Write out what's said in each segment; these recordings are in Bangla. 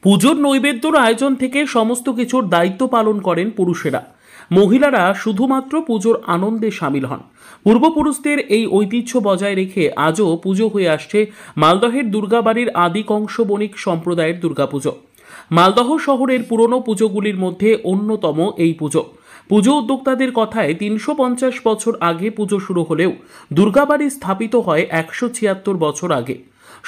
পুজোর নৈবেদ্যর আয়োজন থেকে সমস্ত কিছুর দায়িত্ব পালন করেন পুরুষেরা। মহিলারা শুধুমাত্র পুজোর আনন্দে সামিল হন। পূর্বপুরুষদের এই ঐতিহ্য বজায় রেখে আজও পুজো হয়ে আসছে মালদহের দুর্গাবাড়ির আদি কংস বণিক সম্প্রদায়ের দুর্গাপুজো। মালদহ শহরের পুরনো পুজোগুলির মধ্যে অন্যতম এই পুজো। পুজো উদ্যোক্তাদের কথায় ৩৫০ বছর আগে পুজো শুরু হলেও দুর্গাবাড়ি স্থাপিত হয় ১৭৬ বছর আগে।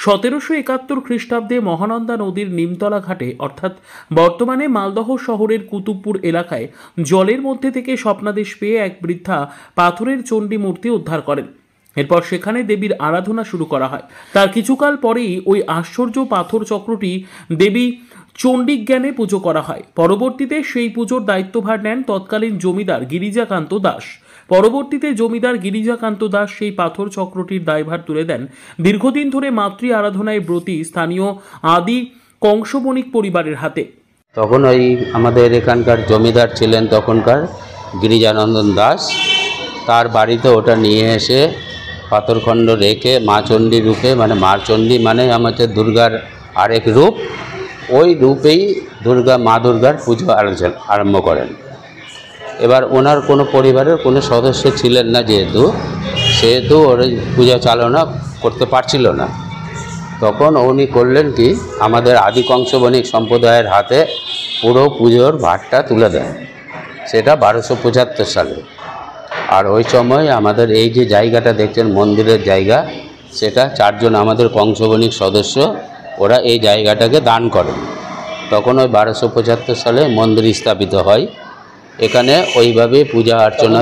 ১৭৭১ খ্রিস্টাব্দে মহানন্দা নদীর নিমতলা ঘাটে অর্থাৎ বর্তমানে মালদহ শহরের কুতুবপুর এলাকায় জলের মধ্যে থেকে স্বপ্নাদেশ পেয়ে এক বৃদ্ধা পাথরের চণ্ডী মূর্তি উদ্ধার করেন। এরপর সেখানে দেবীর আরাধনা শুরু করা হয়। তার কিছুকাল পরেই ওই আশ্চর্য পাথর চক্রটি দেবী চণ্ডীজ্ঞানে পুজো করা হয়। পরবর্তীতে সেই পুজোর দায়িত্বভার নেন তৎকালীন জমিদার গিরিজাকান্ত দাস। পরবর্তীতে জমিদার গিরিজাকান্ত দাস সেই পাথর চক্রটির দায়ভার তুলে দেন দীর্ঘদিন ধরে মাতৃ আরাধনায় ব্রতী স্থানীয় আদি কংসবণিক পরিবারের হাতে। তখন ওই আমাদের এখানকার জমিদার ছিলেন তখনকার গিরিজানন্দন দাস, তার বাড়িতে ওটা নিয়ে এসে পাথরখণ্ড রেখে মা চণ্ডী রূপে, মানে মা চণ্ডী মানে আমাদের দুর্গার আরেক রূপ, ওই রূপেই মা দুর্গার পুজো আরম্ভ করেন। এবার ওনার কোনো পরিবারের কোনো সদস্য ছিলেন না, সেহেতু ওর পূজা চালনা করতে পারছিল না। তখন উনি করলেন কি, আমাদের আদি কংসবণিক সম্প্রদায়ের হাতে পুরো পুজোর ভারটা তুলে দেন। সেটা ১২৭৫ সালে। আর ওই সময় আমাদের এই যে জায়গাটা দেখছেন মন্দিরের জায়গা, সেটা 4 জন আমাদের কংসবণিক সদস্য ওরা এই জায়গাটাকে দান করেন। তখন ওই ১২৭৫ সালে মন্দির স্থাপিত হয়। এখানে ওইভাবে পূজা অর্চনা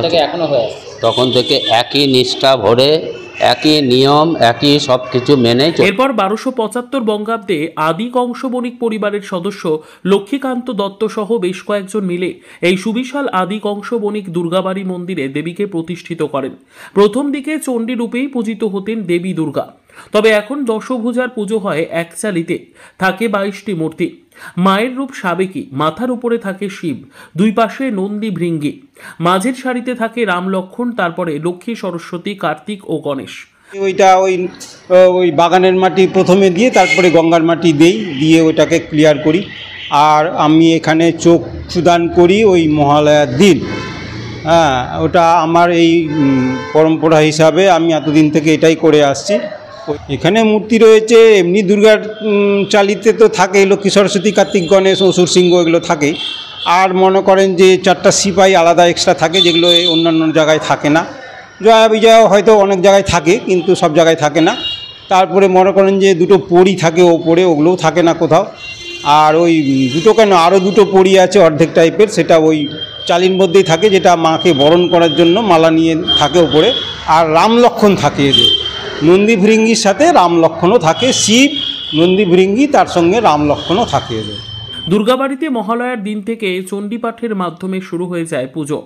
তখন থেকে একই নিষ্ঠা ভরে, একই নিয়ম, একই সব কিছু মেনে। এরপর ১২৭৫ বঙ্গাব্দে আদি কংসবণিক পরিবারের সদস্য লক্ষ্মীকান্ত দত্ত সহ বেশ কয়েকজন মিলে এই সুবিশাল আদি কংসবণিক দুর্গাবাড়ি মন্দিরে দেবীকে প্রতিষ্ঠিত করেন। প্রথম দিকে চণ্ডী রূপেই পূজিত হতেন দেবী দুর্গা, তবে এখন দশভুজার পুজো হয় এক চালিতে। থাকে ২২টি মূর্তি। মায়ের রূপ সাবেকি, মাথার উপরে থাকে শিব, দুই পাশে নন্দী ভৃঙ্গি, মাঝের সারিতে থাকে রাম লক্ষ্মণ, তারপরে লক্ষ্মী, সরস্বতী, কার্তিক ও গণেশ। ওইটা ওই বাগানের মাটি প্রথমে দিয়ে তারপরে গঙ্গার মাটি দিয়ে ওইটাকে ক্লিয়ার করি। আর আমি এখানে চক্ষুদান করি ওই মহালয়ার দিন। হ্যাঁ, ওটা আমার এই পরম্পরা হিসাবে আমি এতদিন থেকে এটাই করে আসছি। এখানে মূর্তি রয়েছে এমনি দুর্গার চালিতে তো থাকে লক্ষ্মী, সরস্বতী, কার্তিক, গণেশ, অসুর, সিংহ, এগুলো থাকে। আর মনে করেন যে 4টা সিপাই আলাদা এক্সট্রা থাকে, যেগুলো অন্যান্য জায়গায় থাকে না। জয়া বিজয়া হয়তো অনেক জায়গায় থাকে, কিন্তু সব জায়গায় থাকে না। তারপরে মনে করেন যে 2টো পরী থাকে ওপরে, ওগুলোও থাকে না কোথাও। আর ওই 2টো কেন, আরও 2টো পরী আছে অর্ধেক টাইপের, সেটা ওই চালির মধ্যেই থাকে, যেটা মাকে বরণ করার জন্য মালা নিয়ে থাকে ওপরে। আর রাম লক্ষ্মণ থাকে এদের, নন্দী ভৃঙ্গির সাথে রাম লক্ষ্মণও থাকে। শিব, নন্দী ভৃঙ্গি, তার সঙ্গে রাম লক্ষ্মণও থাকে এদের। দুর্গাবাড়িতে মহালয়ার দিন থেকে চণ্ডীপাঠের মাধ্যমে শুরু হয়ে যায় পুজো।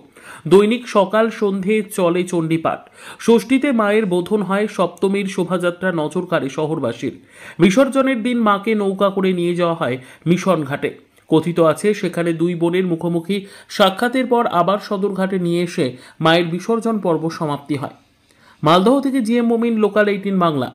দৈনিক সকাল সন্ধে চলে চণ্ডীপাঠ। ষষ্ঠীতে মায়ের বোধন হয়, সপ্তমীর শোভাযাত্রা নজর কাড়ে শহরবাসীর। বিসর্জনের দিন মাকে নৌকা করে নিয়ে যাওয়া হয় মিশন ঘাটে। কথিত আছে সেখানে 2 বোনের মুখোমুখি সাক্ষাতের পর আবার সদরঘাটে নিয়ে এসে মায়ের বিসর্জন পর্ব সমাপ্তি হয়। মালদহ থেকে জিএম মমিন, লোকাল 18 বাংলা।